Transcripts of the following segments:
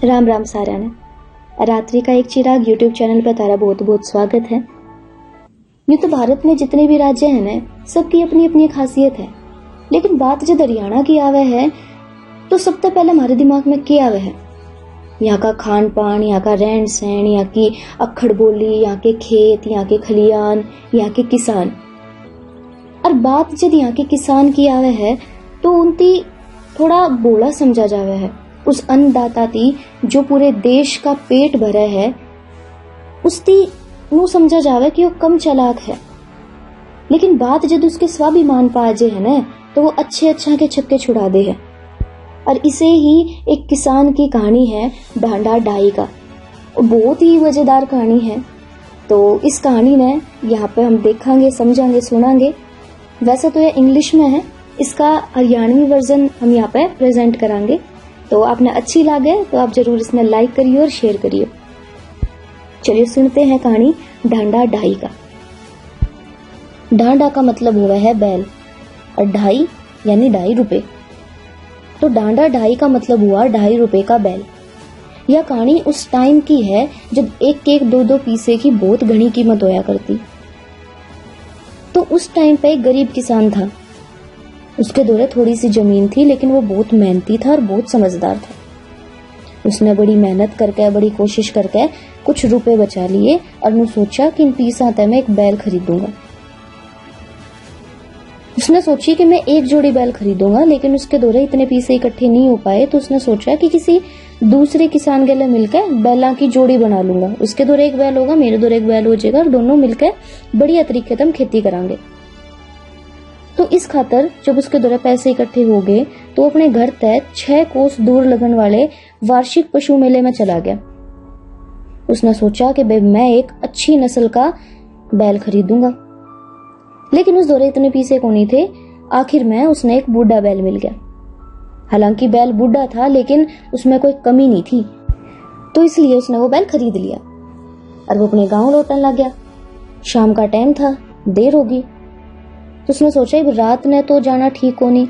राम राम सारा ने रात्रि का एक चिराग यूट्यूब चैनल पर तारा बहुत बहुत स्वागत है। यूं तो भारत में जितने भी राज्य हैं ना, सबकी अपनी अपनी खासियत है, लेकिन बात जब हरियाणा की आवे है तो सबसे पहले हमारे दिमाग में क्या आवे है? यहाँ का खान पान, यहाँ का रहन सहन, यहाँ की अक्खड़ बोली, यहाँ के खेत, यहाँ के खलियान, यहाँ के किसान। और बात जब यहाँ के किसान की आवे है तो उनकी थोड़ा बोला समझा जावे है। उस अन्नदाता ती जो पूरे देश का पेट भरे है, उसकी नु समझा जावे कि वो कम चालाक है। लेकिन बात जब उसके स्वाभिमान पाजे है ना, तो वो अच्छे अच्छा के छक्के छुड़ा दे है। और इसे ही एक किसान की कहानी है डांडा ढाई का। बहुत ही मजेदार कहानी है। तो इस कहानी ने यहाँ पे हम देखेंगे, समझेंगे, सुनांगे। वैसे तो ये इंग्लिश में है, इसका हरियाणवी वर्जन हम यहाँ पे प्रेजेंट करांगे। तो आपने अच्छी लगे तो आप जरूर इसमें लाइक करिए और शेयर करिए। चलिए सुनते हैं कहानी डांडा ढाई का। डांडा का मतलब हुआ है बैल और ढाई यानी 2.5 रुपए। तो डांडा ढाई का मतलब हुआ 2.5 रुपए का बैल। यह कहानी उस टाइम की है जब एक एक 2-2 पैसे की बहुत घनी कीमत होया करती। तो उस टाइम पे एक गरीब किसान था। उसके दौरे थोड़ी सी जमीन थी, लेकिन वो बहुत मेहनती था और बहुत समझदार था। उसने बड़ी मेहनत करके, बड़ी कोशिश करके कुछ रुपए बचा लिए और उसने सोचा कि इन पैसा से मैं एक बैल खरीदूंगा। उसने सोची कि मैं एक जोड़ी बैल खरीदूंगा, लेकिन उसके दौरे इतने पैसे इकट्ठे नहीं हो पाए। तो उसने सोचा कि किसी दूसरे किसान के लिए मिलकर बैलों की जोड़ी बना लूंगा। उसके दौरे एक बैल होगा, मेरे दौरे एक बैल हो जाएगा और दोनों मिलकर बढ़िया तरीके से हम खेती करांगे। तो इस खातर जब उसके द्वारा पैसे इकट्ठे हो गए तो वो अपने घर तय 6 कोस दूर लगने वाले वार्षिक पशु मेले में चला गया। उसने सोचा कि भाई मैं एक अच्छी नस्ल का बैल खरीदूंगा, लेकिन उस दौरे इतने पैसे को नहीं थे। आखिर में उसने एक बूढ़ा बैल मिल गया। हालांकि बैल बूढ़ा था, लेकिन उसमें कोई कमी नहीं थी, तो इसलिए उसने वो बैल खरीद लिया और वो अपने गांव लौटने लग गया। शाम का टाइम था, देर होगी, तो उसने सोचा रात ने तो जाना ठीक हो नहीं।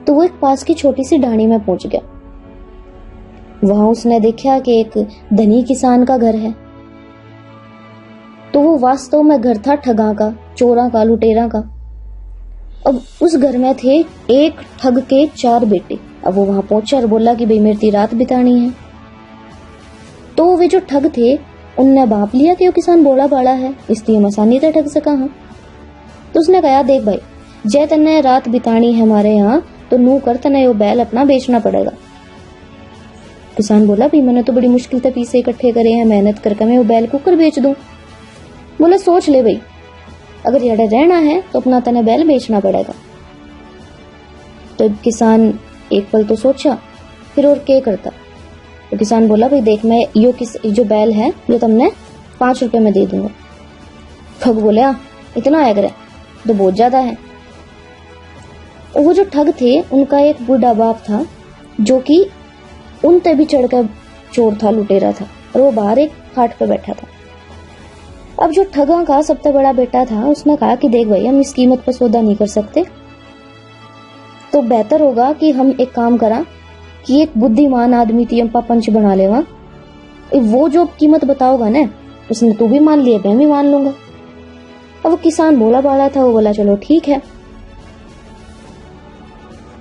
तो वो एक पास की छोटी सी ढाणी में पहुंच गया। वहां उसने देखा कि एक धनी किसान का घर है। तो वो वास्तव में घर था ठगा का, चोरा का, लुटेरा का। अब उस घर में थे एक ठग के 4 बेटे। अब वो वहां पहुंचा और बोला कि भाई मेरी रात बितानी है। तो वे जो ठग थे उनने बाप लिया कि वो किसान बोला बाड़ा है, इसलिए हम आसानी से ठग सका। हाँ, तो उसने कहा देख भाई, जय तन्ने रात बितानी है हमारे यहाँ, तो नू कर तने वो बैल अपना बेचना पड़ेगा। किसान बोला भाई मैंने तो बड़ी मुश्किल से पैसे इकट्ठे करे हैं, मेहनत करके मैं वो बैल को कर बेच दूं। बोला सोच ले भाई, अगर यार रहना है तो अपना तने बैल बेचना पड़ेगा। तो किसान एक पल तो सोचा, फिर और क्या करता। तो किसान बोला भाई देख, मैं जो बैल है ये तुमने 5 रुपए में दे दूंगा। ठग बोले इतना आया करे तो बहुत ज्यादा है। और वो जो ठग थे उनका एक बूढ़ा बाप था जो कि उन पे भी चढ़कर चोर था, लुटेरा था, और वो बाहर एक खाट पे बैठा था। अब जो ठगा का सबसे बड़ा बेटा था उसने कहा कि देख भाई, हम इस कीमत पर सौदा नहीं कर सकते, तो बेहतर होगा कि हम एक काम करा कि एक बुद्धिमान आदमी थी हम पंच बना लेवा। वो जो कीमत बताओगा ना, उसने तू भी मान लिया, मैं भी मान लूंगा। अब वो किसान बोला बाड़ा था, वो बोला चलो ठीक है।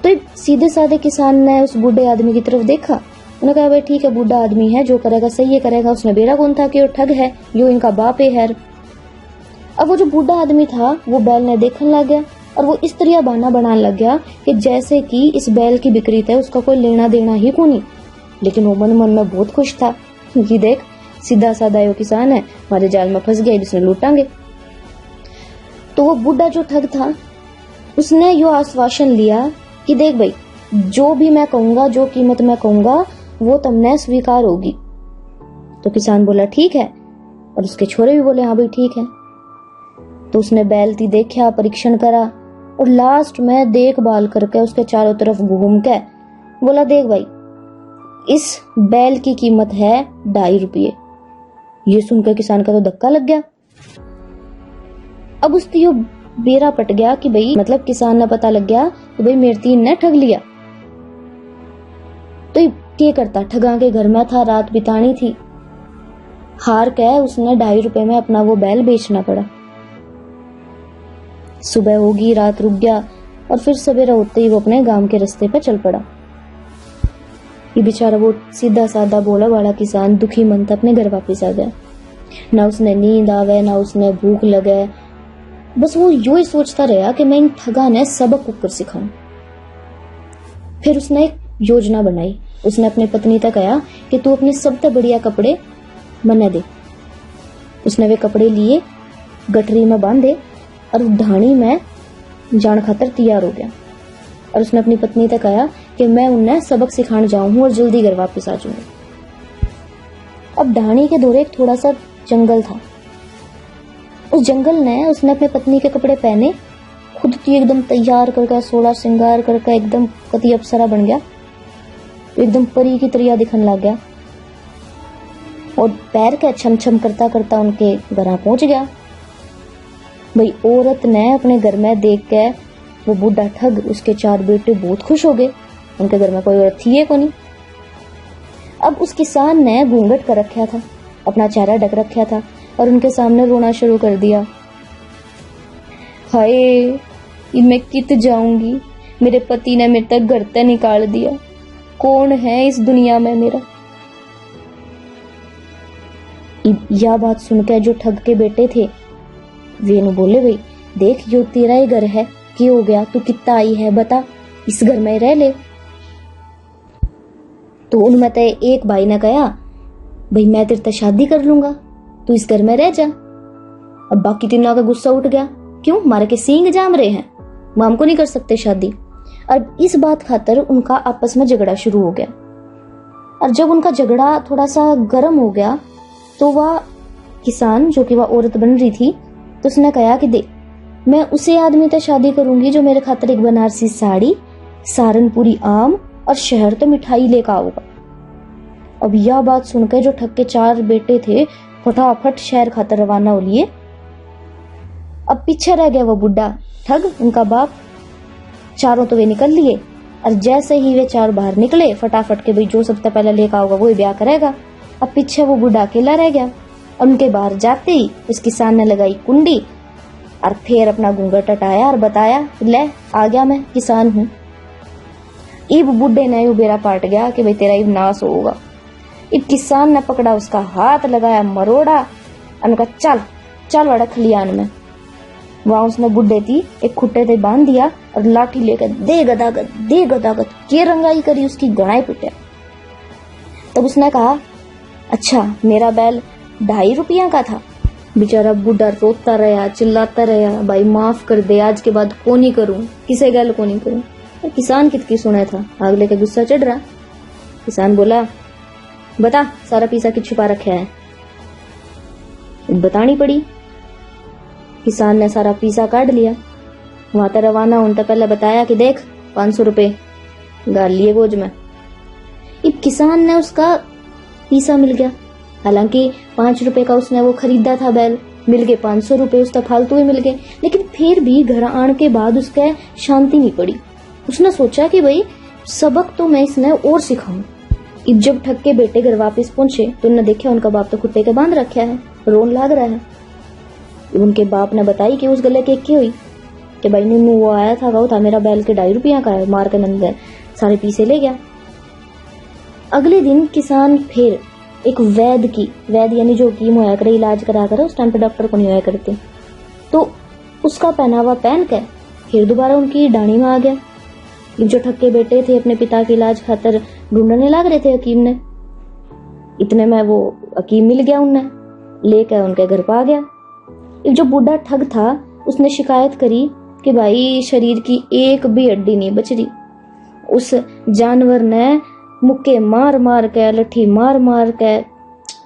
तो सीधे साधे किसान ने उस बूढ़े आदमी की तरफ देखा। उन्होंने कहा भाई ठीक है, बूढ़ा आदमी है, जो करेगा सही है करेगा। उसने बेरा कौन था कि वो ठग है, यो इनका बाप है। अब वो जो बूढ़ा आदमी था वो बैल ने देखने लग गया और वो इस तरह बहाना बनाने लग गया कि जैसे कि इस बैल की बिक्री थे उसका कोई लेना देना ही को नहीं। लेकिन वो मन मन में बहुत खुश था कि देख सीधा साधा यो किसान है, हमारे जाल में फंस गया, इसने लूटांगे। तो वो बूढ़ा जो ठग था उसने यो आश्वासन लिया कि देख भाई, जो भी मैं कहूंगा, जो कीमत मैं कहूंगा वो तुमने स्वीकार होगी। तो किसान बोला ठीक है, और उसके छोरे भी बोले हाँ भाई ठीक है। तो उसने बैल थी देखा, परीक्षण करा और लास्ट में देखभाल करके उसके चारों तरफ घूम के बोला देख भाई, इस बैल की कीमत है 2.5 रुपये। ये सुनकर किसान का तो धक्का लग गया। अब उसकी यो बेरा पट गया कि भाई किसान ने पता लग गया कि भाई मेरे तीन ने ठग लिया। तो क्या करता, ठगा के घर में था, रात बितानी थी। हार के उसने 2.5 रुपए में अपना वो बैल बेचना पड़ा। सुबह होगी, रात रुक गया और फिर सवेरा होते ही वो अपने गांव के रास्ते पर चल पड़ा। ये बेचारा वो सीधा साधा भोला भाला किसान दुखी मन था अपने घर वापिस आ गया। ना उसने नींद आवे, ना उसने भूख लगे, बस वो यूं ही सोचता रहा कि मैं इन ठगा ने सबक कुकर सिखाऊं। फिर उसने एक योजना बनाई। उसने अपने पत्नी तक कहा कि तू अपने सबसे बढ़िया कपड़े मन्ने दे। उसने वे कपड़े लिए, गठरी में बांधे और ढाणी में जान खातर तैयार हो गया। और उसने अपनी पत्नी तक कहा कि मैं उन्हें सबक सिखाने जाऊं और जल्दी घर वापस आ जाऊंगी। अब ढाणी के दौरे एक थोड़ा सा जंगल था। उस जंगल ने उसने अपने पत्नी के कपड़े पहने, खुद तो एकदम तैयार करके, सोलह श्रृंगार करके एकदम कति अप्सरा बन गया, एकदम परी की तरह दिखने लग गया और पैर के छम छम करता करता उनके घर पहुंच गया। भाई औरत ने अपने घर में देख के वो बूढ़ा ठग, उसके 4 बेटे बहुत खुश हो गए। उनके घर में कोई औरत थी को नहीं। अब उस किसान ने घूंघट कर रखा था, अपना चेहरा ढक रखा था और उनके सामने रोना शुरू कर दिया। हाय, मैं कित जाऊंगी, मेरे पति ने मेरे तक घर तक निकाल दिया, कौन है इस दुनिया में मेरा। यह बात सुनकर जो ठग के बेटे थे वे नु बोले, भाई देख यो तेरा ही घर है, क्या हो गया, तू कितना आई है, बता, इस घर में रह ले। तो उनमें से एक भाई ने कहा, भाई मैं तेरे से शादी कर लूंगा, तू इस घर में रह जा। अब बाकी तीनों का गुस्सा उठ गया, क्यों, मारे के सींग जाम रहे हैं, माम को नहीं कर सकते शादी। अब इस बात खातर उनका आपस में झगड़ा शुरू हो गया। और जब उनका झगड़ा थोड़ा सा गर्म हो गया तो वह किसान, जो कि वह औरत बन रही थी, तो उसने कहा कि देख, मैं उसे आदमी से शादी करूंगी जो मेरे खातर एक बनारसी साड़ी, सहारनपुरी आम और शहर तो मिठाई लेकर आऊंगा। अब यह बात सुनकर जो ठग के 4 बेटे थे फटाफट शहर खातर रवाना हो लिए। अब पीछे रह गया वो बुढ़ा ठग, उनका बाप। चारों तो वे निकल लिए और जैसे ही वे 4 बाहर निकले फटाफट के, भाई जो सबसे पहले लेकर आऊंगा वही ब्याह करेगा। अब पीछे वो बुढ़ा अकेला रह गया और उनके बाहर जाते ही उस किसान ने लगाई कुंडी और फिर अपना घूंघट हटाया और बताया, ले आ गया, मैं किसान हूँ। इब बुढ़े ने उबेरा पाट गया कि भाई तेरा इब नाश होगा। इब किसान ने पकड़ा उसका हाथ, लगाया मरोड़ा और कहा चल चल बड़ा खलियान में। वहां उसने बुढ़े थी एक खुट्टे से बांध दिया और लाठी लेकर दे गदागद के रंगाई करी, उसकी गणाई पिटे। तब उसने कहा, अच्छा मेरा बैल 2.5 रुपया का था। बेचारा बुढ़ा रोता रहा, चिल्लाता रहा, भाई माफ कर दे, आज के बाद को नहीं करूं, किसे गल को नहीं करूं। और किसान कितकी सुना था, अगले का गुस्सा चढ़ रहा। किसान बोला, बता सारा पैसा कि छुपा रखा है। बतानी पड़ी। किसान ने सारा पैसा काट लिया। वहां तक रवाना होने पहले बताया कि देख 500 रुपए गाल लिए गोज में। इब किसान ने उसका पैसा मिल गया। हालांकि 5 रुपए का उसने वो खरीदा था बैल, मिल गए 500 रुपए, उसका फालतू ही मिल गए। लेकिन फिर भी घर आने के बाद उसके शांति नहीं पड़ी। उसने सोचा कि भाई सबक तो मैं इसने और सिखाऊं। इब जब ठग के बेटे घर वापस पहुंचे तो उन्होंने देखा उनका बाप तो कुत्ते के बांध रखा है, रोन लाग रहा है। उनके बाप ने बताई कि उस गले के क्या हुई कि भाई नूनू वो आया था, वो था मेरा बैल के 2.5 रुपया का है, मार के नंद सारे पैसे ले गया। अगले दिन किसान फिर एक वैद यानी जो हकीम होया करे, इलाज करा करे, उस टाइम पे डॉक्टर को नहीं होया करते, तो उसका पहनावा पहन के फिर दोबारा उनकी डाणी में आ गया। जो ठक्के बेटे थे अपने पिता के इलाज खातर ढूंढने लग रहे थे हकीम ने। इतने में वो हकीम मिल गया, उन्हें लेकर उनके घर पर आ गया। एक जो बूढ़ा ठग था उसने शिकायत करी कि भाई शरीर की एक भी हड्डी नहीं बच रही। उस जानवर ने मुक्के मार मार के, लठी मार मार के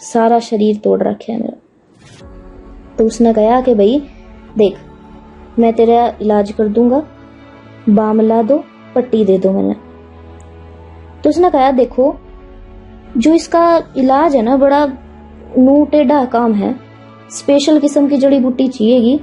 सारा शरीर तोड़ रखा है मेरा। तो उसने कहा कि भाई देख, मैं तेरा इलाज कर दूंगा, बाम ला दो, पट्टी दे दो मैंने। तो उसने कहा देखो, जो इसका इलाज है ना बड़ा नू टेढ़ा काम है, स्पेशल किस्म की जड़ी बूटी चाहिएगी,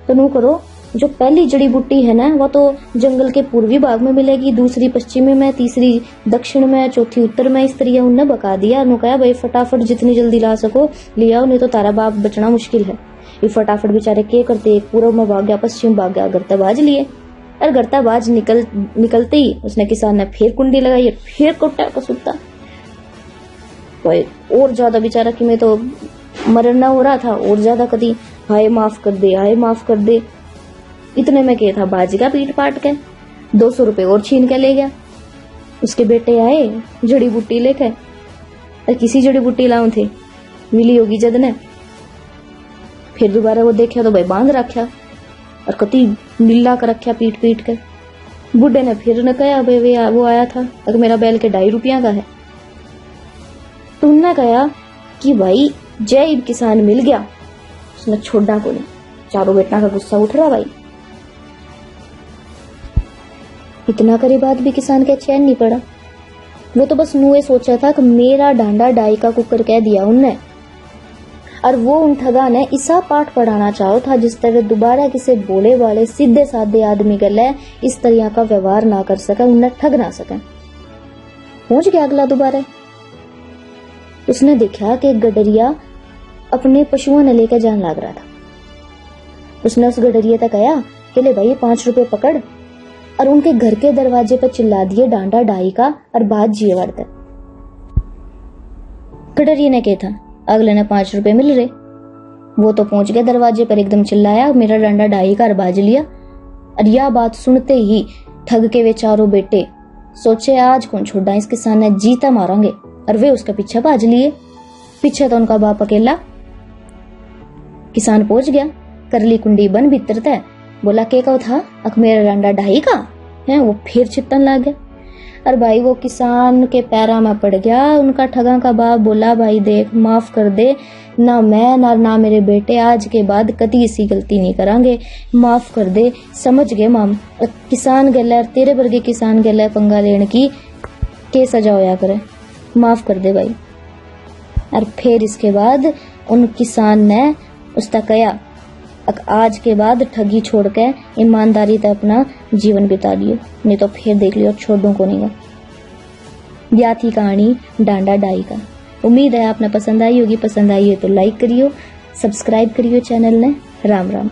तो नू करो जो पहली जड़ी बूटी है ना वो तो जंगल के पूर्वी भाग में मिलेगी, दूसरी पश्चिमी में, तीसरी दक्षिण में, चौथी उत्तर में। इस तरह उनने बका दिया। उन्होंने कहा भाई फटाफट जितनी जल्दी ला सको ले आओ, नहीं तो तारा बाप बचना मुश्किल है। ये फटाफट बेचारे क्या करते, एक पूर्व में भाग गया, पश्चिम भाग गया, गर्ताबाज लिए। और गर्ताबाज निकलते ही उसने किसान ने फिर कुंडी लगाई, फिर कोटा कसूता और ज्यादा बेचारा कि मैं तो मरना हो रहा था और ज्यादा कदी हाय माफ कर दे, हाय माफ कर दे। इतने में क्या था, बाजिका पीट पाट के 200 रुपए और छीन के ले गया। उसके बेटे आए जड़ी बूटी लेके, और किसी जड़ी बूटी लाऊं थे मिली होगी जद ने। फिर दोबारा वो देखा तो भाई बांध रखा और कति नीला कर रखा पीट पीट के। बुढ़े ने फिर न कहा भाई वो आया था अगर मेरा बैल के 2.5 रुपया का है। तो उनने कहा कि भाई जय किसान मिल गया, उसने छोड़ा को नहीं। चारों बेटा का गुस्सा उठ रहा भाई। इतना करे बात भी किसान के चैन नहीं पड़ा। वो तो बस मुँह सोचा था कि मेरा डांडा डाई का कुकर कह दिया उनने। और वो उन ठगा ने ऐसा पाठ पढ़ाना चाहो था जिस तरह दोबारा किसी बोले वाले सीधे साधे आदमी गले इस तरह का व्यवहार ना कर सके, उन्हें ठग ना सके। पहुंच गया अगला दोबारा। उसने देखा कि गडरिया अपने पशुओं ने लेकर जान लग रहा था। उसने उस गडरिया तक कहा कि ले भाई 5 रुपए पकड़, और उनके घर के दरवाजे पर चिल्ला दिए डांडा डाई का और बात जिए वर्त। गडरिया ने कहा था अगले ने 5 रुपए मिल रहे। वो तो पहुंच गया दरवाजे पर, एकदम चिल्लाया मेरा डांडा डाई का और बाज लिया। और यह बात सुनते ही ठग के वे चारों बेटे सोचे आज कौन छोड़ा, इस किसान ने जीता मारेंगे, और वे उसके पीछे भाज लिए। पीछे तो उनका बाप अकेला। किसान पहुंच गया, करली कुंडी बन भीतर तय, बोला के कहो था अक मेरा डांडा ढाई का है। वो फिर चित्तन लग गया। और भाई वो किसान के पैरा में पड़ गया। उनका ठगा का बाप बोला भाई देख माफ कर दे, ना मैं ना मेरे बेटे आज के बाद कभी इसी गलती नहीं करांगे, माफ कर दे, समझ गए माम। किसान गला तेरे वर्गे किसान गला पंगा लेने की के सजा होया करे, माफ कर दे भाई। और फिर इसके बाद उन किसान ने उसका कहा आज के बाद ठगी छोड़ के ईमानदारी से अपना जीवन बिता लियो, नहीं तो फिर देख लियो छोड़ों को नहीं। यह थी कहानी डांडा डाई का। उम्मीद है आपने पसंद आई होगी। पसंद आई है तो लाइक करियो, सब्सक्राइब करियो चैनल ने। राम राम।